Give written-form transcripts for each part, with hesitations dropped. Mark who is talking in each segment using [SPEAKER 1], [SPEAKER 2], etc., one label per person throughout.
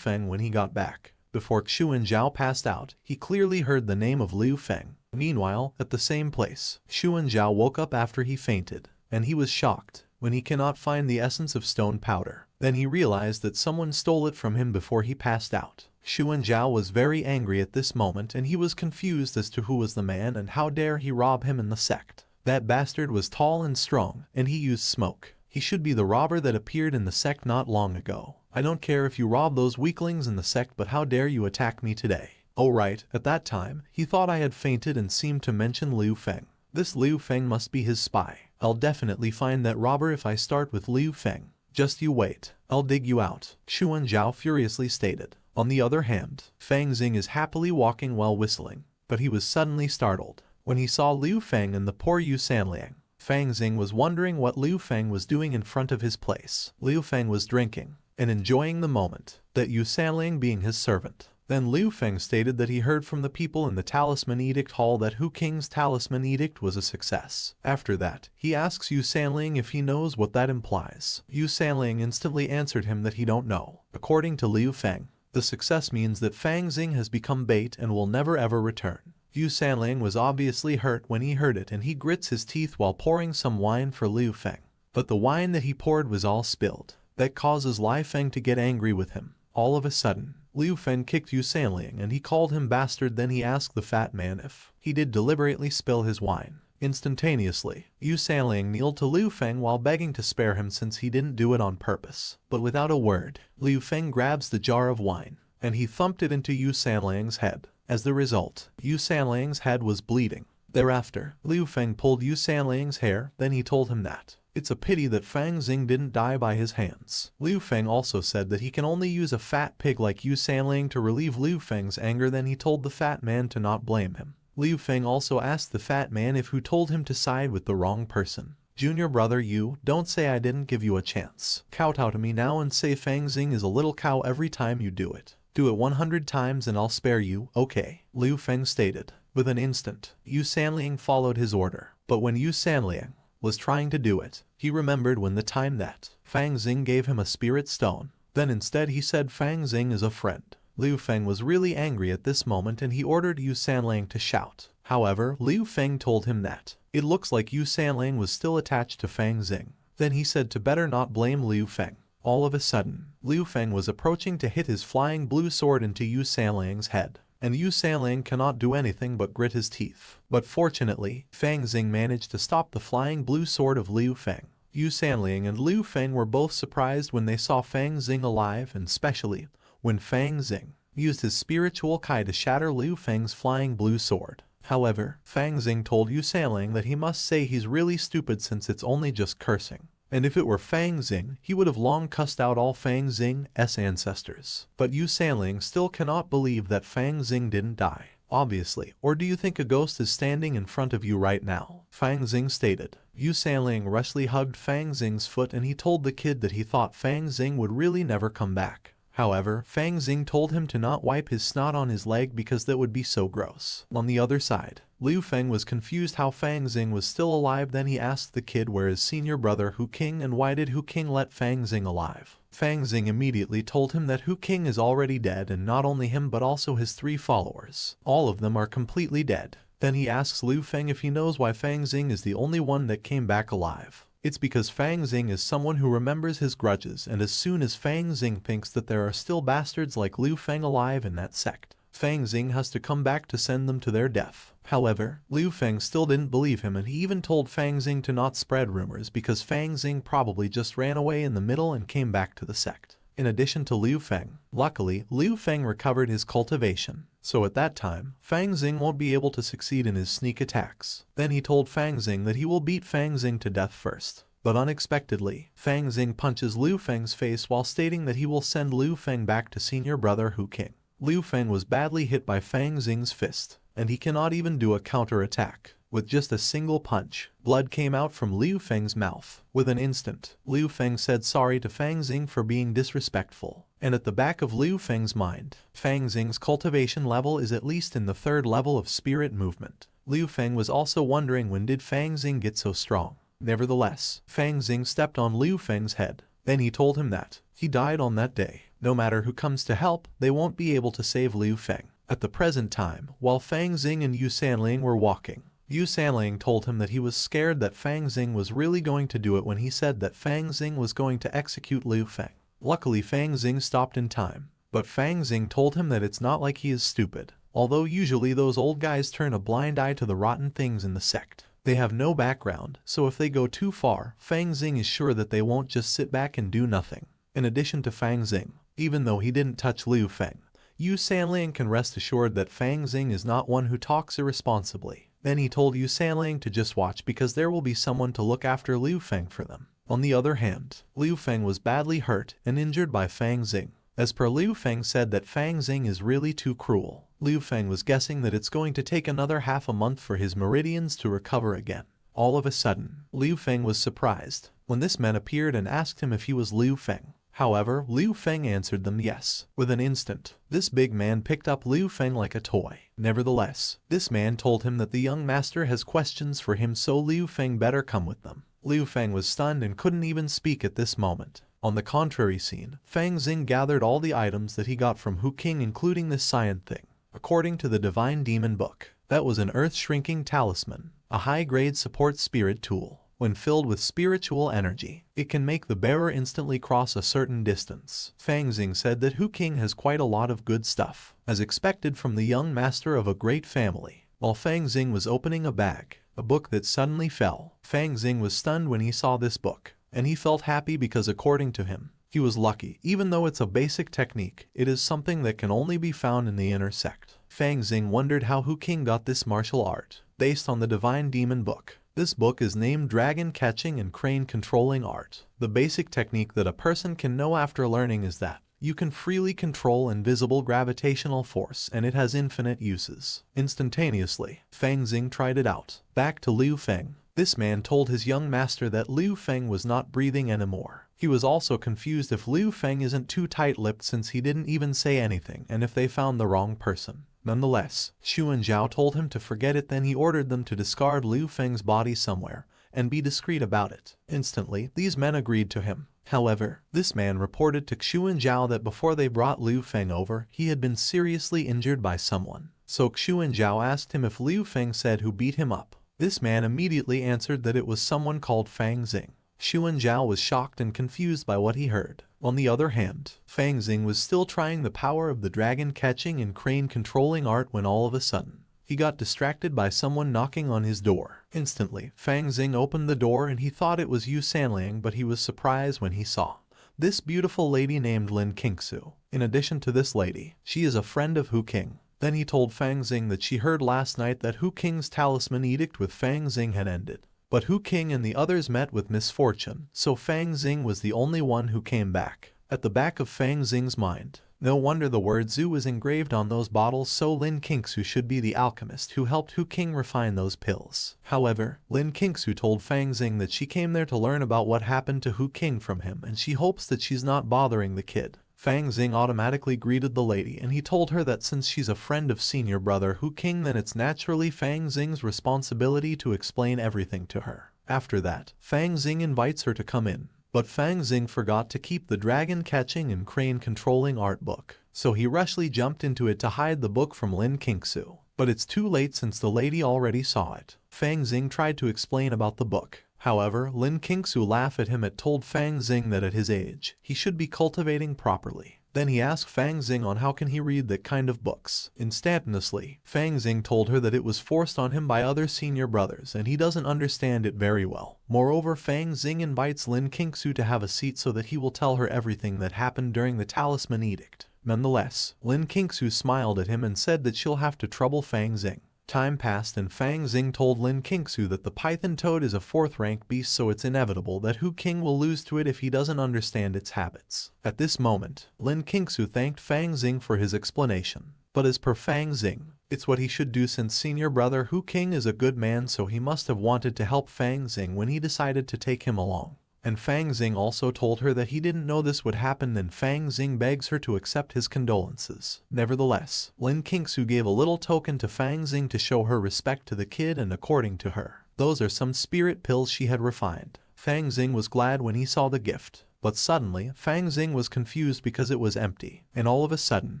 [SPEAKER 1] Feng when he got back. Before Xuan Zhao passed out, he clearly heard the name of Liu Feng. Meanwhile, at the same place, Xuan Zhao woke up after he fainted, and he was shocked when he cannot find the essence of stone powder. Then he realized that someone stole it from him before he passed out. Xuan Zhao was very angry at this moment, and he was confused as to who was the man and how dare he rob him in the sect. That bastard was tall and strong, and he used smoke. He should be the robber that appeared in the sect not long ago. I don't care if you rob those weaklings in the sect, but how dare you attack me today? Oh right, at that time, he thought I had fainted and seemed to mention Liu Feng. This Liu Feng must be his spy. I'll definitely find that robber if I start with Liu Feng. Just you wait, I'll dig you out, Xuan Zhao furiously stated. On the other hand, Fang Xing is happily walking while whistling, but he was suddenly startled when he saw Liu Feng and the poor Yu Sanliang. Fang Xing was wondering what Liu Feng was doing in front of his place. Liu Feng was drinking and enjoying the moment, that Yu Sanliang being his servant. Then Liu Feng stated that he heard from the people in the Talisman Edict Hall that Hu King's Talisman Edict was a success. After that, he asks Yu Sanliang if he knows what that implies. Yu Sanliang instantly answered him that he don't know. According to Liu Feng, the success means that Fang Xing has become bait and will never ever return. Yu Sanliang was obviously hurt when he heard it, and he grits his teeth while pouring some wine for Liu Feng. But the wine that he poured was all spilled. That causes Li Feng to get angry with him. All of a sudden, Liu Feng kicked Yu Sanliang and he called him bastard. Then he asked the fat man if he did deliberately spill his wine. Instantaneously, Yu Sanliang kneeled to Liu Feng while begging to spare him since he didn't do it on purpose. But without a word, Liu Feng grabs the jar of wine and he thumped it into Yu Sanliang's head. As the result, Yu Sanliang's head was bleeding. Thereafter, Liu Feng pulled Yu Sanliang's hair, then he told him that it's a pity that Fang Xing didn't die by his hands. Liu Feng also said that he can only use a fat pig like Yu Sanliang to relieve Liu Feng's anger. Then he told the fat man to not blame him. Liu Feng also asked the fat man if who told him to side with the wrong person. Junior brother Yu, don't say I didn't give you a chance. Kowtow to me now and say Fang Xing is a little cow every time you do it. Do it 100 times and I'll spare you, okay? Liu Feng stated. With an instant, Yu Sanliang followed his order. But when Yu Sanliang was trying to do it, he remembered when the time that Fang Xing gave him a spirit stone. Then instead he said Fang Xing is a friend. Liu Feng was really angry at this moment and he ordered Yu Sanliang to shout. However, Liu Feng told him that it looks like Yu Sanliang was still attached to Fang Xing. Then he said to better not blame Liu Feng. All of a sudden, Liu Feng was approaching to hit his flying blue sword into Yu Sanliang's head. And Yu Sanliang cannot do anything but grit his teeth. But fortunately, Fang Xing managed to stop the flying blue sword of Liu Feng. Yu Sanliang and Liu Feng were both surprised when they saw Fang Xing alive, and especially when Fang Xing used his spiritual Kai to shatter Liu Feng's flying blue sword. However, Fang Xing told Yu Sanliang that he must say he's really stupid since it's only just cursing. And if it were Fang Xing, he would have long cussed out all Fang Xing's ancestors. But Yu Sanliang still cannot believe that Fang Xing didn't die. Obviously, or do you think a ghost is standing in front of you right now? Fang Xing stated. Yu Sanliang rushly hugged Fang Xing's foot and he told the kid that he thought Fang Xing would really never come back. However, Fang Xing told him to not wipe his snot on his leg because that would be so gross. On the other side, Liu Feng was confused how Fang Xing was still alive. Then he asked the kid where his senior brother Hu King and why did Hu King let Fang Xing alive. Fang Xing immediately told him that Hu King is already dead, and not only him but also his 3 followers. All of them are completely dead. Then he asks Liu Feng if he knows why Fang Xing is the only one that came back alive. It's because Fang Xing is someone who remembers his grudges, and as soon as Fang Xing thinks that there are still bastards like Liu Feng alive in that sect, Fang Xing has to come back to send them to their death. However, Liu Feng still didn't believe him, and he even told Fang Xing to not spread rumors because Fang Xing probably just ran away in the middle and came back to the sect. In addition to Liu Feng, luckily, Liu Feng recovered his cultivation. So at that time, Fang Xing won't be able to succeed in his sneak attacks. Then he told Fang Xing that he will beat Fang Xing to death first. But unexpectedly, Fang Xing punches Liu Feng's face while stating that he will send Liu Feng back to senior brother Hu King. Liu Feng was badly hit by Fang Xing's fist, and he cannot even do a counter-attack. With just a single punch, blood came out from Liu Feng's mouth. With an instant, Liu Feng said sorry to Fang Xing for being disrespectful. And at the back of Liu Feng's mind, Fang Xing's cultivation level is at least in the 3rd level of spirit movement. Liu Feng was also wondering when did Fang Xing get so strong. Nevertheless, Fang Xing stepped on Liu Feng's head. Then he told him that he died on that day. No matter who comes to help, they won't be able to save Liu Feng. At the present time, while Fang Xing and Yu Sanling were walking, Yu Sanling told him that he was scared that Fang Xing was really going to do it when he said that Fang Xing was going to execute Liu Feng. Luckily Fang Xing stopped in time, but Fang Xing told him that it's not like he is stupid, although usually those old guys turn a blind eye to the rotten things in the sect. They have no background, so if they go too far, Fang Xing is sure that they won't just sit back and do nothing. In addition to Fang Xing, even though he didn't touch Liu Feng, Yu Sanling can rest assured that Fang Xing is not one who talks irresponsibly. Then he told Yu Sanling to just watch because there will be someone to look after Liu Feng for them. On the other hand, Liu Feng was badly hurt and injured by Fang Xing. As per Liu Feng said that Fang Xing is really too cruel. Liu Feng was guessing that it's going to take another half a month for his meridians to recover again. All of a sudden, Liu Feng was surprised when this man appeared and asked him if he was Liu Feng. However, Liu Feng answered them yes. With an instant, this big man picked up Liu Feng like a toy. Nevertheless, this man told him that the young master has questions for him, so Liu Feng better come with them. Liu Feng was stunned and couldn't even speak at this moment. On the contrary scene, Fang Xing gathered all the items that he got from Hu King, including this cyan thing. According to the Divine Demon Book, that was an earth-shrinking talisman, a high-grade support spirit tool. When filled with spiritual energy, it can make the bearer instantly cross a certain distance. Fang Xing said that Hu King has quite a lot of good stuff, as expected from the young master of a great family. While Fang Xing was opening a bag, a book that suddenly fell. Fang Xing was stunned when he saw this book, and he felt happy because according to him, he was lucky. Even though it's a basic technique, it is something that can only be found in the inner sect. Fang Xing wondered how Hu King got this martial art, based on the Divine Demon Book. This book is named Dragon Catching and Crane Controlling Art. The basic technique that a person can know after learning is that you can freely control invisible gravitational force, and it has infinite uses. Instantaneously, Fang Xing tried it out. Back to Liu Feng. This man told his young master that Liu Feng was not breathing anymore. He was also confused if Liu Feng isn't too tight-lipped since he didn't even say anything, and if they found the wrong person. Nonetheless, Xuan Zhao told him to forget it. Then he ordered them to discard Liu Feng's body somewhere and be discreet about it. Instantly, these men agreed to him. However, this man reported to Xuan Zhao that before they brought Liu Feng over, he had been seriously injured by someone. So Xuan Zhao asked him if Liu Feng said who beat him up. This man immediately answered that it was someone called Fang Xing. Xuan Zhao was shocked and confused by what he heard. On the other hand, Fang Xing was still trying the power of the dragon catching and crane controlling art when all of a sudden, he got distracted by someone knocking on his door. Instantly, Fang Xing opened the door and he thought it was Yu Sanliang, but he was surprised when he saw this beautiful lady named Lin Qingsu. In addition to this lady, she is a friend of Hu King. Then he told Fang Xing that she heard last night that Hu King's talisman edict with Fang Xing had ended. But Hu King and the others met with misfortune, so Fang Xing was the only one who came back. At the back of Fang Xing's mind, no wonder the word Zhu was engraved on those bottles, so Lin Qingsu should be the alchemist who helped Hu King refine those pills. However, Lin Qingsu told Fang Xing that she came there to learn about what happened to Hu King from him, and she hopes that she's not bothering the kid. Fang Xing automatically greeted the lady, and he told her that since she's a friend of senior brother Hu King, then it's naturally Fang Xing's responsibility to explain everything to her. After that, Fang Xing invites her to come in, but Fang Xing forgot to keep the dragon catching and crane controlling art book, so he rushly jumped into it to hide the book from Lin Qingsu. But it's too late since the lady already saw it. Fang Xing tried to explain about the book. However, Lin Qingsu laughed at him and told Fang Xing that at his age, he should be cultivating properly. Then he asked Fang Xing on how can he read that kind of books. Instantaneously, Fang Xing told her that it was forced on him by other senior brothers and he doesn't understand it very well. Moreover, Fang Xing invites Lin Qingsu to have a seat so that he will tell her everything that happened during the talisman edict. Nonetheless, Lin Qingsu smiled at him and said that she'll have to trouble Fang Xing. Time passed and Fang Xing told Lin Qingsu that the python toad is a 4th-rank beast, so it's inevitable that Hu King will lose to it if he doesn't understand its habits. At this moment, Lin Qingsu thanked Fang Xing for his explanation. But as per Fang Xing, it's what he should do since senior brother Hu King is a good man, so he must have wanted to help Fang Xing when he decided to take him along. And Fang Xing also told her that he didn't know this would happen, and Fang Xing begs her to accept his condolences. Nevertheless, Lin Qingsu gave a little token to Fang Xing to show her respect to the kid, and according to her, those are some spirit pills she had refined. Fang Xing was glad when he saw the gift. But suddenly, Fang Xing was confused because it was empty, and all of a sudden,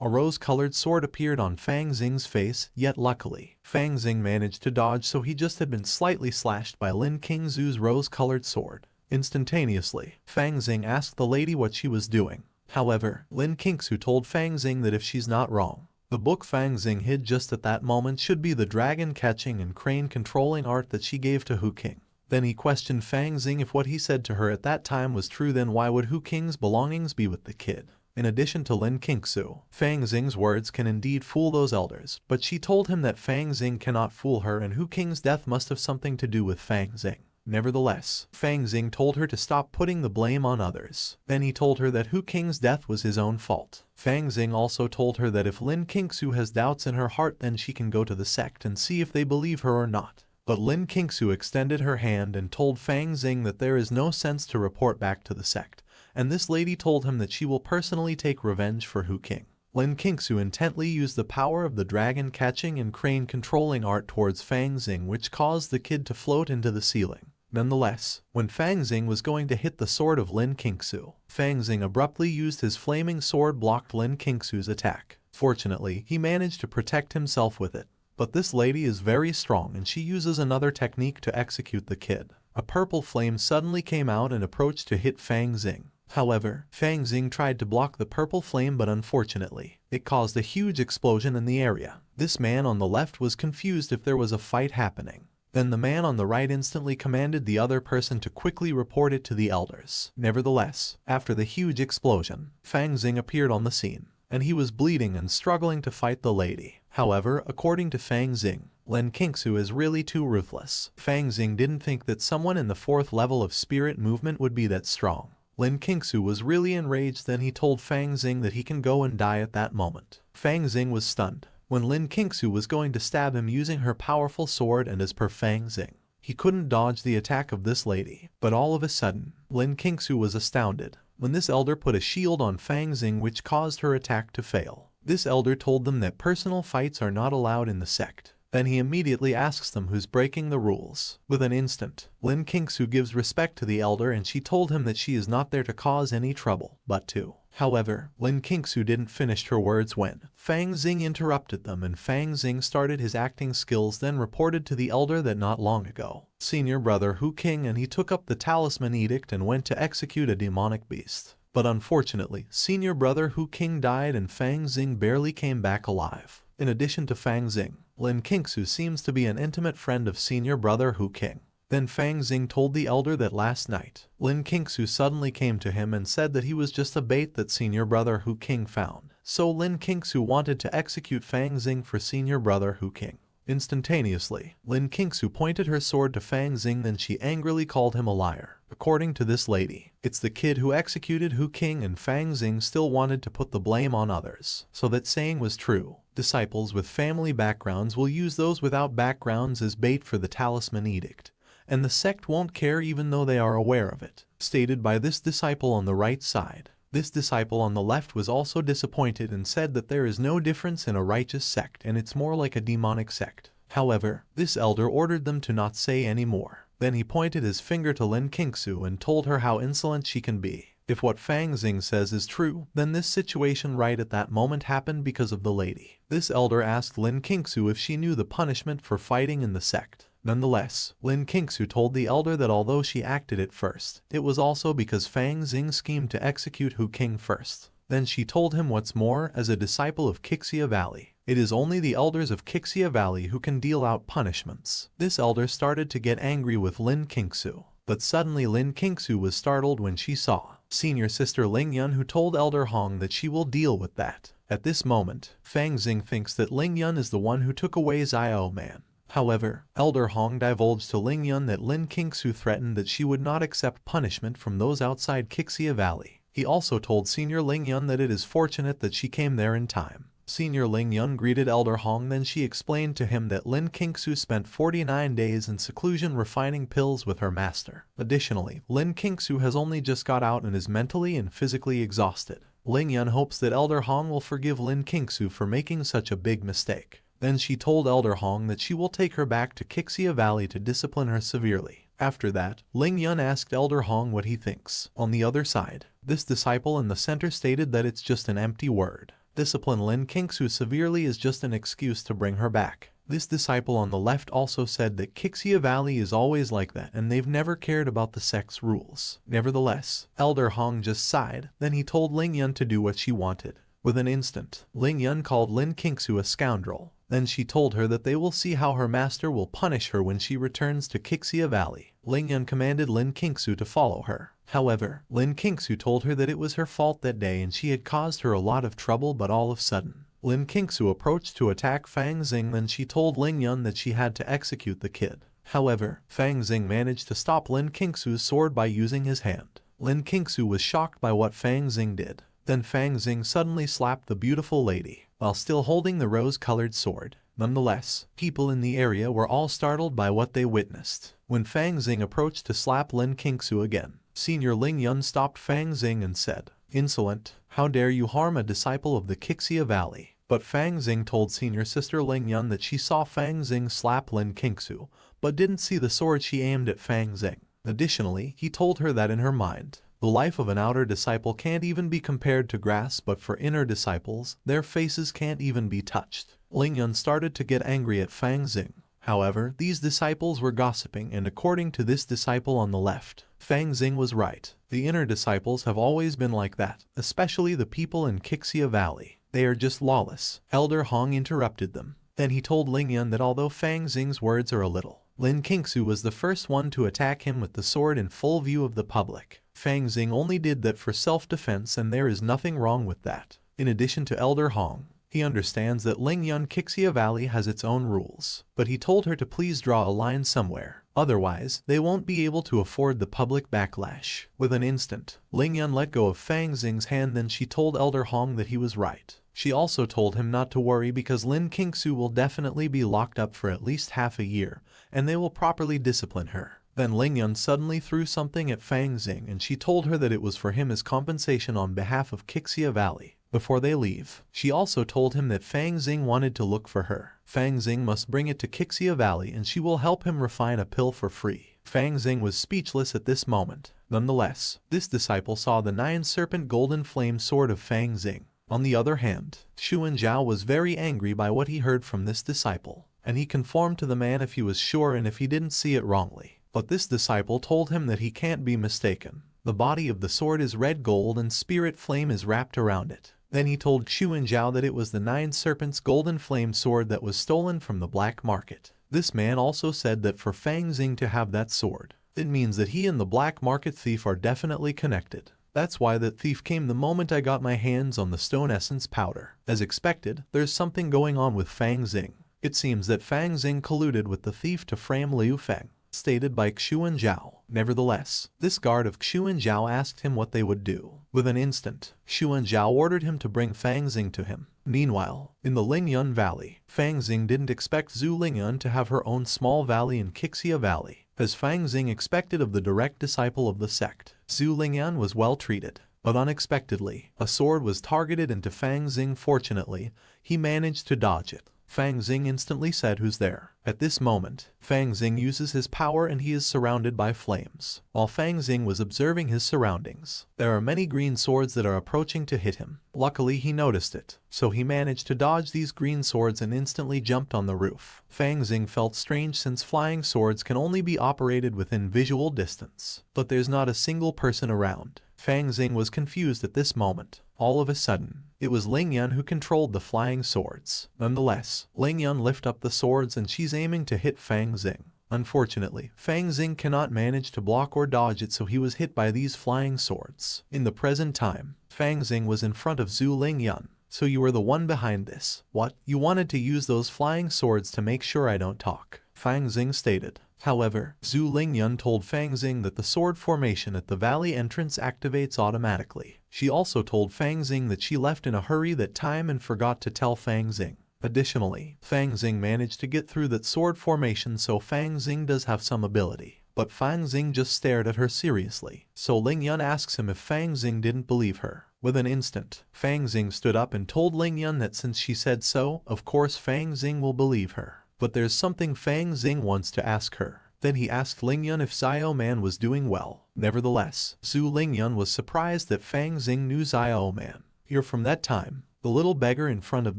[SPEAKER 1] a rose-colored sword appeared on Fang Xing's face, yet luckily, Fang Xing managed to dodge, so he just had been slightly slashed by Lin Qingzu's rose-colored sword. Instantaneously, Fang Xing asked the lady what she was doing. However, Lin Qingzu told Fang Xing that if she's not wrong, the book Fang Xing hid just at that moment should be the dragon-catching and crane-controlling art that she gave to Hu King. Then he questioned Fang Xing if what he said to her at that time was true, then why would Hu King's belongings be with the kid? In addition to Lin Qingzu, Fang Xing's words can indeed fool those elders, but she told him that Fang Xing cannot fool her and Hu King's death must have something to do with Fang Xing. Nevertheless, Fang Xing told her to stop putting the blame on others. Then he told her that Hu King's death was his own fault. Fang Xing also told her that if Lin Qingzu has doubts in her heart, then she can go to the sect and see if they believe her or not. But Lin Qingzu extended her hand and told Fang Xing that there is no sense to report back to the sect, and this lady told him that she will personally take revenge for Hu King. Lin Qingzu intently used the power of the dragon-catching and crane-controlling art towards Fang Xing, which caused the kid to float into the ceiling. Nonetheless, when Fang Xing was going to hit the sword of Lin Qingzu, Fang Xing abruptly used his flaming sword blocked Lin Qingzu's attack. Fortunately, he managed to protect himself with it. But this lady is very strong and she uses another technique to execute the kid. A purple flame suddenly came out and approached to hit Fang Xing. However, Fang Xing tried to block the purple flame, but unfortunately, it caused a huge explosion in the area. This man on the left was confused if there was a fight happening. Then the man on the right instantly commanded the other person to quickly report it to the elders. Nevertheless, after the huge explosion, Fang Xing appeared on the scene, and he was bleeding and struggling to fight the lady. However, according to Fang Xing, Lin Qingzu is really too ruthless. Fang Xing didn't think that someone in the 4th level of spirit movement would be that strong. Lin Qingzu was really enraged, then he told Fang Xing that he can go and die at that moment. Fang Xing was stunned when Lin Qingzu was going to stab him using her powerful sword, and as per Fang Xing, he couldn't dodge the attack of this lady. But all of a sudden, Lin Qingzu was astounded when this elder put a shield on Fang Xing, which caused her attack to fail. This elder told them that personal fights are not allowed in the sect. Then he immediately asks them who's breaking the rules. With an instant, Lin Qingzu gives respect to the elder and she told him that she is not there to cause any trouble, but to. However, Lin Qingzu didn't finish her words when Fang Xing interrupted them, and Fang Xing started his acting skills, then reported to the elder that not long ago, senior brother Hu King and he took up the talisman edict and went to execute a demonic beast. But unfortunately, senior brother Hu King died and Fang Xing barely came back alive. In addition to Fang Xing, Lin Qingzu seems to be an intimate friend of senior brother Hu King. Then Fang Xing told the elder that last night, Lin Qingzu suddenly came to him and said that he was just a bait that senior brother Hu King found. So Lin Qingzu wanted to execute Fang Xing for senior brother Hu King. Instantaneously, Lin Qingzu pointed her sword to Fang Xing, then she angrily called him a liar. According to this lady, it's the kid who executed Hu King, and Fang Xing still wanted to put the blame on others. So that saying was true. Disciples with family backgrounds will use those without backgrounds as bait for the talisman edict, and the sect won't care even though they are aware of it. Stated by this disciple on the right side. This disciple on the left was also disappointed and said that there is no difference in a righteous sect and it's more like a demonic sect. However, this elder ordered them to not say any more. Then he pointed his finger to Lin Qingzu and told her how insolent she can be. If what Fang Xing says is true, then this situation right at that moment happened because of the lady. This elder asked Lin Qingzu if she knew the punishment for fighting in the sect. Nonetheless, Lin Qingzu told the elder that although she acted at first, it was also because Fang Xing schemed to execute Hu King first. Then she told him what's more, as a disciple of Qixia Valley, it is only the elders of Qixia Valley who can deal out punishments. This elder started to get angry with Lin Qingzu, but suddenly Lin Qingzu was startled when she saw senior sister Ling Yun, who told Elder Hong that she will deal with that. At this moment, Fang Xing thinks that Ling Yun is the one who took away Xiao Man. However, Elder Hong divulged to Ling Yun that Lin Qingzu threatened that she would not accept punishment from those outside Qixia Valley. He also told Senior Ling Yun that it is fortunate that she came there in time. Senior Ling Yun greeted Elder Hong, then she explained to him that Lin Qingzu spent 49 days in seclusion refining pills with her master. Additionally, Lin Qingzu has only just got out and is mentally and physically exhausted. Ling Yun hopes that Elder Hong will forgive Lin Qingzu for making such a big mistake. Then she told Elder Hong that she will take her back to Qixia Valley to discipline her severely. After that, Ling Yun asked Elder Hong what he thinks. On the other side, this disciple in the center stated that it's just an empty word. Discipline Lin Qingsu severely is just an excuse to bring her back. This disciple on the left also said that Qixia Valley is always like that and they've never cared about the sect's rules. Nevertheless, Elder Hong just sighed, then he told Ling Yun to do what she wanted. With an instant, Ling Yun called Lin Qingsu a scoundrel. Then she told her that they will see how her master will punish her when she returns to Qixia Valley. Ling Yun commanded Lin Qingsu to follow her. However, Lin Qingsu told her that it was her fault that day and she had caused her a lot of trouble, but all of a sudden, Lin Qingsu approached to attack Fang Xing. Then she told Ling Yun that she had to execute the kid. However, Fang Xing managed to stop Lin Qingsu's sword by using his hand. Lin Qingsu was shocked by what Fang Xing did. Then Fang Xing suddenly slapped the beautiful lady, while still holding the rose-colored sword. Nonetheless, people in the area were all startled by what they witnessed. When Fang Xing approached to slap Lin Qingsu again, Senior Ling Yun stopped Fang Xing and said, "Insolent, how dare you harm a disciple of the Qixia Valley?" But Fang Xing told Senior Sister Ling Yun that she saw Fang Xing slap Lin Qingsu, but didn't see the sword she aimed at Fang Xing. Additionally, he told her that in her mind, the life of an outer disciple can't even be compared to grass, but for inner disciples, their faces can't even be touched. Ling Yun started to get angry at Fang Xing. However, these disciples were gossiping, and according to this disciple on the left, Fang Xing was right. The inner disciples have always been like that, especially the people in Qixia Valley. They are just lawless. Elder Hong interrupted them. Then he told Ling Yun that although Fang Xing's words are a little, Lin Qingsu was the first one to attack him with the sword in full view of the public. Fang Xing only did that for self-defense, and there is nothing wrong with that. In addition to Elder Hong, he understands that Ling Yun Qixia Valley has its own rules, but he told her to please draw a line somewhere. Otherwise, they won't be able to afford the public backlash. With an instant, Ling Yun let go of Fang Xing's hand. Then she told Elder Hong that he was right. She also told him not to worry because Lin Qingsu will definitely be locked up for at least half a year, and they will properly discipline her. Then Ling Yun suddenly threw something at Fang Xing, and she told her that it was for him as compensation on behalf of Qixia Valley. Before they leave, she also told him that Fang Xing wanted to look for her. Fang Xing must bring it to Qixia Valley and she will help him refine a pill for free. Fang Xing was speechless at this moment. Nonetheless, this disciple saw the 9-serpent golden flame sword of Fang Xing. On the other hand, Xuan Zhao was very angry by what he heard from this disciple, and he conformed to the man if he was sure and if he didn't see it wrongly. But this disciple told him that he can't be mistaken. The body of the sword is red gold and spirit flame is wrapped around it. Then he told Xuan Zhao that it was the 9 serpents golden flame sword that was stolen from the black market. This man also said that for Fang Xing to have that sword, it means that he and the black market thief are definitely connected. That's why that thief came the moment I got my hands on the stone essence powder. As expected, there's something going on with Fang Xing. It seems that Fang Xing colluded with the thief to frame Liu Feng, stated by Xuan Zhao. Nevertheless, this guard of Xuan Zhao asked him what they would do. With an instant, Xuan Zhao ordered him to bring Fang Xing to him. Meanwhile, in the Lingyun Valley, Fang Xing didn't expect Zhu Lingyun to have her own small valley in Qixia Valley, as Fang Xing expected of the direct disciple of the sect. Zhu Lingyun was well treated, but unexpectedly, a sword was targeted into Fang Xing. Fortunately, he managed to dodge it. Fang Xing instantly said, "Who's there?" At this moment, Fang Xing uses his power and he is surrounded by flames. While Fang Xing was observing his surroundings, there are many green swords that are approaching to hit him. Luckily, he noticed it, so he managed to dodge these green swords and instantly jumped on the roof. Fang Xing felt strange since flying swords can only be operated within visual distance, but there's not a single person around. Fang Xing was confused at this moment. All of a sudden, it was Ling Yun who controlled the flying swords. Nonetheless, Ling Yun lifted up the swords and she's aiming to hit Fang Xing. Unfortunately, Fang Xing cannot manage to block or dodge it, so he was hit by these flying swords. In the present time, Fang Xing was in front of Zhu Lingyun. "So you were the one behind this. What? You wanted to use those flying swords to make sure I don't talk," Fang Xing stated. However, Zhu Lingyun told Fang Xing that the sword formation at the valley entrance activates automatically. She also told Fang Xing that she left in a hurry that time and forgot to tell Fang Xing. Additionally, Fang Xing managed to get through that sword formation, so Fang Xing does have some ability. But Fang Xing just stared at her seriously, so Ling Yun asks him if Fang Xing didn't believe her. With an instant, Fang Xing stood up and told Ling Yun that since she said so, of course Fang Xing will believe her. But there's something Fang Xing wants to ask her. Then he asked Lingyun if Xiao Man was doing well. Nevertheless, Zhu Lingyun was surprised that Fang Xing knew Xiao Man. You're from that time, the little beggar in front of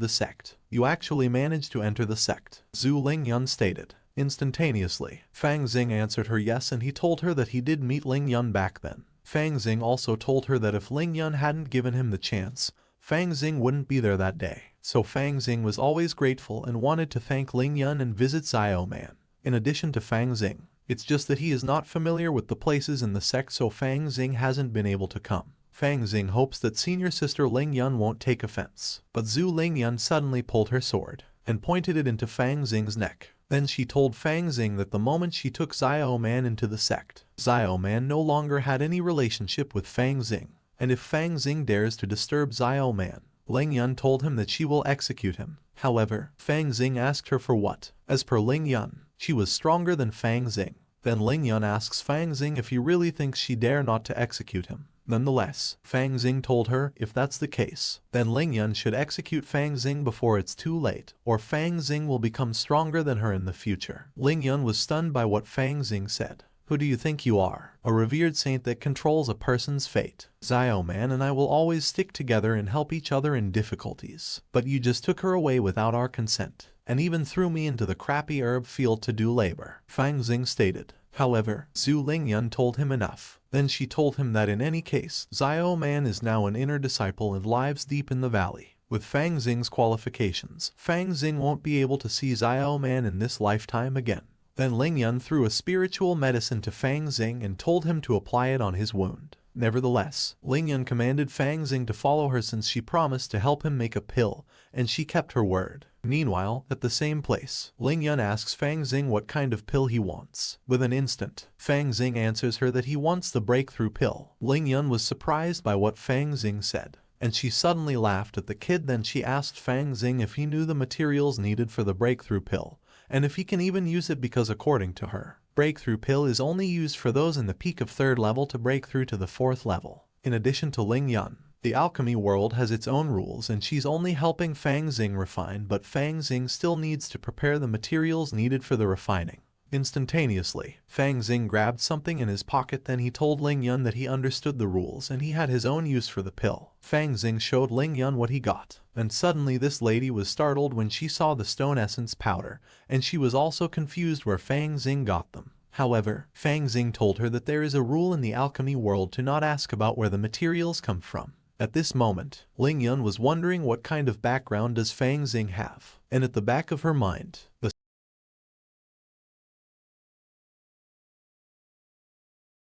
[SPEAKER 1] the sect. You actually managed to enter the sect, Zhu Lingyun stated. Instantaneously, Fang Xing answered her yes, and he told her that he did meet Lingyun back then. Fang Xing also told her that if Lingyun hadn't given him the chance, Fang Xing wouldn't be there that day. So Fang Xing was always grateful and wanted to thank Lingyun and visit Xiao Man. In addition to Fang Xing, it's just that he is not familiar with the places in the sect, so Fang Xing hasn't been able to come. Fang Xing hopes that senior sister Lingyun won't take offense. But Zhu Lingyun suddenly pulled her sword and pointed it into Fang Xing's neck. Then she told Fang Xing that the moment she took Xiao Man into the sect, Xiao Man no longer had any relationship with Fang Xing. And if Fang Xing dares to disturb Xiao Man, Lingyun told him that she will execute him. However, Fang Xing asked her for what. As per Lingyun, she was stronger than Fang Xing. Then Lingyun asks Fang Xing if he really thinks she dare not to execute him. Nonetheless, Fang Xing told her if that's the case, then Lingyun should execute Fang Xing before it's too late, or Fang Xing will become stronger than her in the future. Lingyun was stunned by what Fang Xing said. Who do you think you are? A revered saint that controls a person's fate. Xiao Man and I will always stick together and help each other in difficulties. But you just took her away without our consent, and even threw me into the crappy herb field to do labor, Fang Xing stated. However, Zhu Lingyun told him enough. Then she told him that in any case, Xiao Man is now an inner disciple and lives deep in the valley. With Fang Xing's qualifications, Fang Xing won't be able to see Xiao Man in this lifetime again. Then Lingyun threw a spiritual medicine to Fang Xing and told him to apply it on his wound. Nevertheless, Lingyun commanded Fang Xing to follow her since she promised to help him make a pill, and she kept her word. Meanwhile, at the same place, Lingyun asks Fang Xing what kind of pill he wants. With an instant, Fang Xing answers her that he wants the breakthrough pill. Lingyun was surprised by what Fang Xing said, and she suddenly laughed at the kid. Then she asked Fang Xing if he knew the materials needed for the breakthrough pill, and if he can even use it, because according to her, breakthrough pill is only used for those in the peak of 3rd level to break through to the 4th level. In addition to Lingyun, the alchemy world has its own rules, and she's only helping Fang Xing refine, but Fang Xing still needs to prepare the materials needed for the refining. Instantaneously, Fang Xing grabbed something in his pocket. Then he told Lingyun that he understood the rules and he had his own use for the pill. Fang Xing showed Lingyun what he got, and suddenly this lady was startled when she saw the stone essence powder, and she was also confused where Fang Xing got them. However, Fang Xing told her that there is a rule in the alchemy world to not ask about where the materials come from. At this moment, Lingyun was wondering what kind of background does Fang Xing have, and at the back of her mind, the